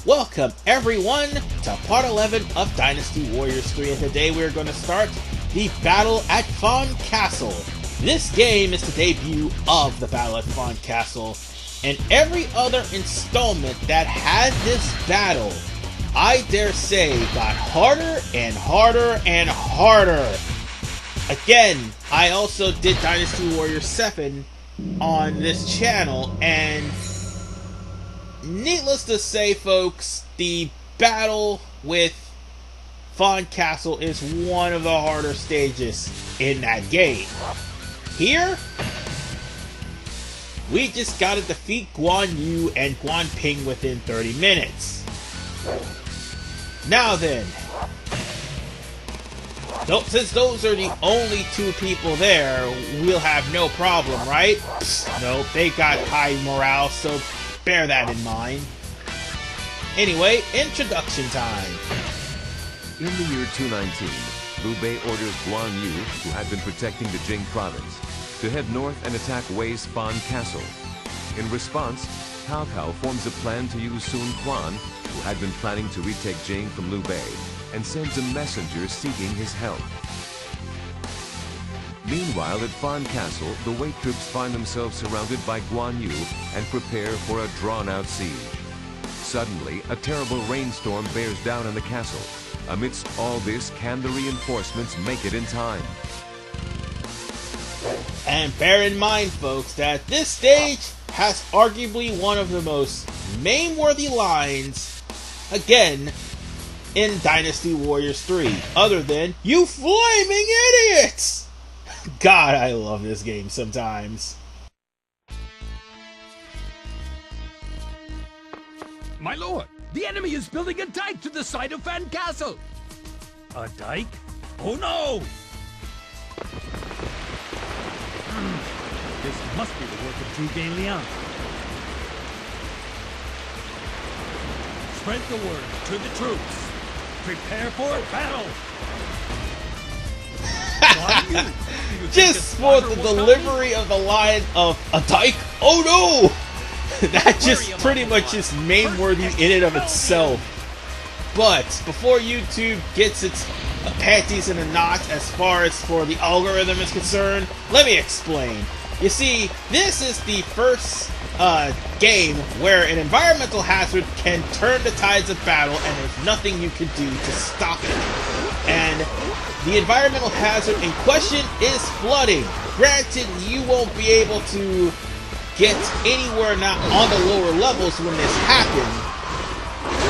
Welcome everyone to part 11 of Dynasty Warriors 3, and today we're going to start the battle at Huang Castle. This game is the debut of the battle at Huang Castle, and every other installment that had this battle, I dare say, got harder and harder and harder. Again, I also did Dynasty Warriors 7 on this channel, and needless to say, folks, the battle with Huang Castle is one of the harder stages in that game. Here, we just gotta defeat Guan Yu and Guan Ping within 30 minutes. Now then, since those are the only two people there, we'll have no problem, right? Nope, they got high morale, so bear that in mind. Anyway, introduction time. In the year 219, Liu Bei orders Guan Yu, who had been protecting the Jing province, to head north and attack Wei's Fan Castle. In response, Cao Cao forms a plan to use Sun Quan, who had been planning to retake Jing from Liu Bei, and sends a messenger seeking his help. Meanwhile, at Fan Castle, the Wei troops find themselves surrounded by Guan Yu and prepare for a drawn-out siege. Suddenly, a terrible rainstorm bears down on the castle. Amidst all this, can the reinforcements make it in time? And bear in mind, folks, that this stage has arguably one of the most meme-worthy lines, again, in Dynasty Warriors 3, other than, "You flaming idiots!" God, I love this game sometimes. My lord, the enemy is building a dike to the side of Fan Castle. A dike? Oh no! This must be the work of Zhuge Liang. Spread the word to the troops. Prepare for battle. Just for the delivery of the line of a dike? Oh no! That just pretty much is meme-worthy in and of itself. But before YouTube gets its panties in a knot as far as for the algorithm is concerned, let me explain. You see, this is the first game where an environmental hazard can turn the tides of battle and there's nothing you can do to stop it. And the environmental hazard in question is flooding. Granted, you won't be able to get anywhere not on the lower levels when this happens.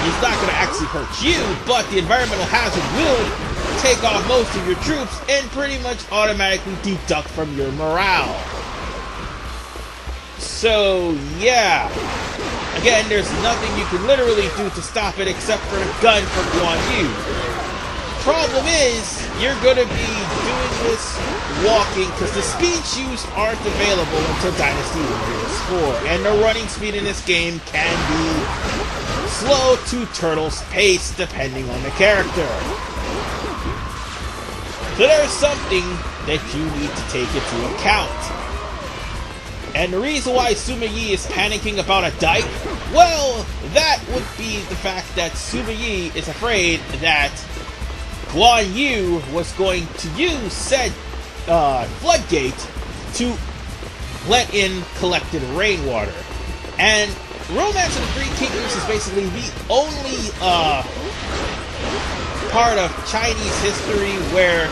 It's not going to actually hurt you, but the environmental hazard will take off most of your troops and pretty much automatically deduct from your morale. So, yeah. Again, there's nothing you can literally do to stop it except for the gun for Guan Yu. Problem is, you're going to be doing this walking because the speed shoes aren't available until Dynasty Warriors 4, and the running speed in this game can be slow to turtle's pace depending on the character. So there's something that you need to take into account. And the reason why Sima Yi is panicking about a dike, well, that would be the fact that Sima Yi is afraid that Guan Yu was going to use said floodgate to let in collected rainwater. And Romance of the Three Kingdoms is basically the only part of Chinese history where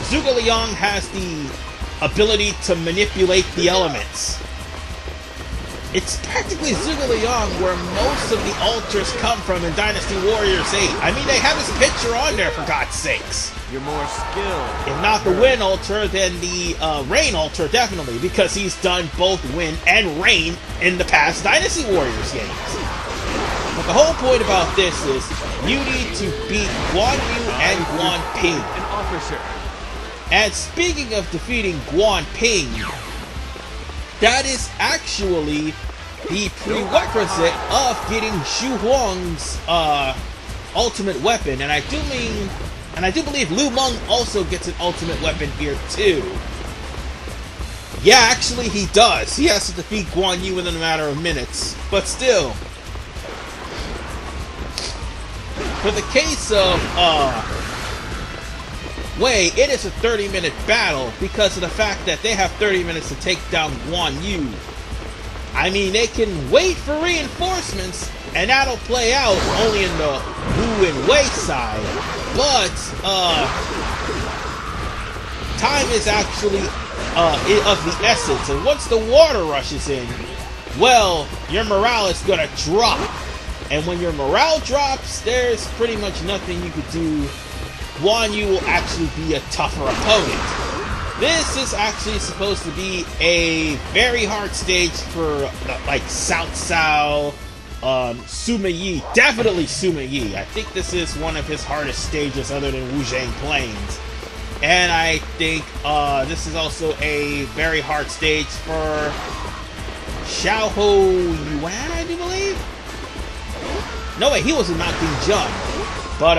Zhuge Liang has the ability to manipulate the elements. It's practically Zhuge Liang where most of the altars come from in Dynasty Warriors 8. I mean, they have his picture on there, for God's sakes. You're more skilled. If not the wind altar, then the rain altar, definitely, because he's done both wind and rain in the past Dynasty Warriors games. But the whole point about this is, you need to beat Guan Yu and Guan Ping. An officer. And speaking of defeating Guan Ping, that is actually the prerequisite of getting Huang's ultimate weapon, and I do believe Lu Meng also gets an ultimate weapon here too. Yeah, actually he does. He has to defeat Guan Yu within a matter of minutes, but still. For the case of Wei, it is a 30-minute battle because of the fact that they have 30 minutes to take down Guan Yu. I mean, they can wait for reinforcements, and that'll play out only in the Wu and Wei side. But time is actually of the essence, and once the water rushes in, well, your morale is gonna drop. And when your morale drops, there's pretty much nothing you could do. Guan Yu will actually be a tougher opponent. This is actually supposed to be a very hard stage for like Cao Cao, Sima Yi, definitely Sima Yi. I think this is one of his hardest stages other than Wuzhang Plains. And I think this is also a very hard stage for Xiaoho Yuan, I do believe? No, wait, he was in Mount Jun. But,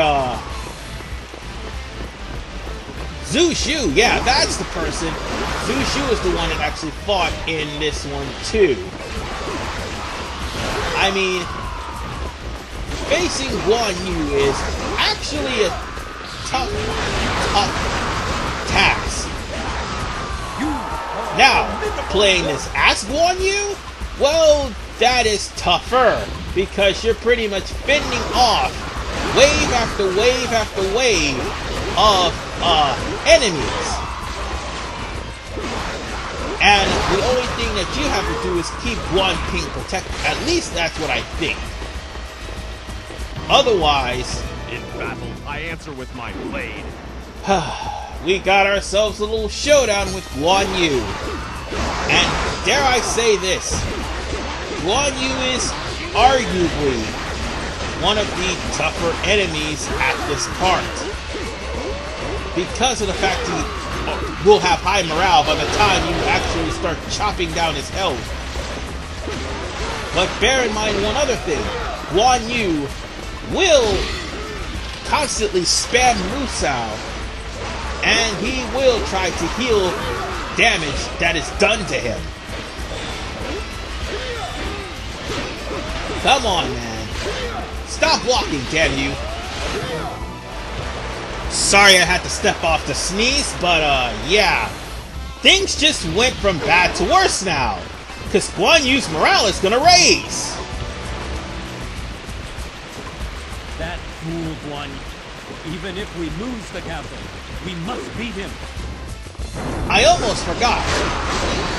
Zhu Shu, yeah, that's the person. Zhu Shu is the one that actually fought in this one, too. I mean, facing Guan Yu is actually a tough task. Now, playing this as Guan Yu, well, that is tougher, because you're pretty much fending off wave after wave after wave of enemies. And the only thing that you have to do is keep Guan Ping protected. At least that's what I think. Otherwise, in battle, I answer with my blade. We got ourselves a little showdown with Guan Yu. And dare I say this, Guan Yu is arguably one of the tougher enemies at this part. Because of the fact he will have high morale by the time you actually start chopping down his health. But bear in mind one other thing. Guan Yu will constantly spam Musou, and he will try to heal damage that is done to him. Come on, man. Stop blocking, damn you. Sorry I had to step off to sneeze, but yeah. Things just went from bad to worse now, because Guan Yu's morale is gonna raise. That fool Guan Yu. Even if we lose the castle, we must beat him. I almost forgot.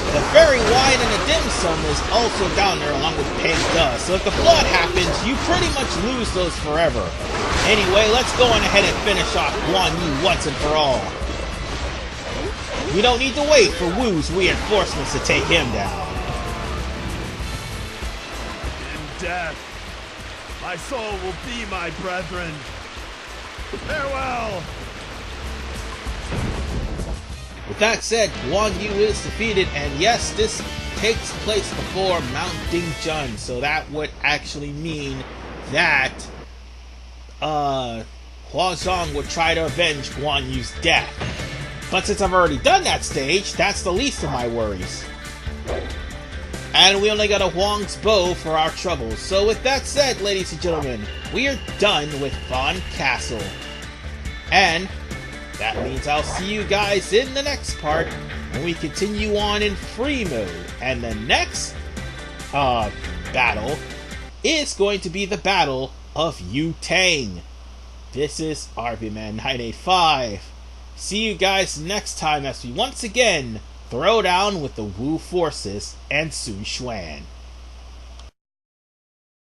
The fairy wine and the dim sum is also down there along with Peng Dust. So if the flood happens, you pretty much lose those forever. Anyway, let's go on ahead and finish off Guan Yu once and for all. We don't need to wait for Wu's reinforcements to take him down. In death, my soul will be my brethren. Farewell! With that said, Guan Yu is defeated, and yes, this takes place before Mount Dingjun, so that would actually mean that Huang would try to avenge Guan Yu's death. But since I've already done that stage, that's the least of my worries. And we only got a Huang's bow for our troubles. So with that said, ladies and gentlemen, we are done with Fan Castle. And that means I'll see you guys in the next part when we continue on in free mode. And the next battle is going to be the Battle of Yu Tang. This is RVman985. See you guys next time as we once again throw down with the Wu forces and Sun Xuan.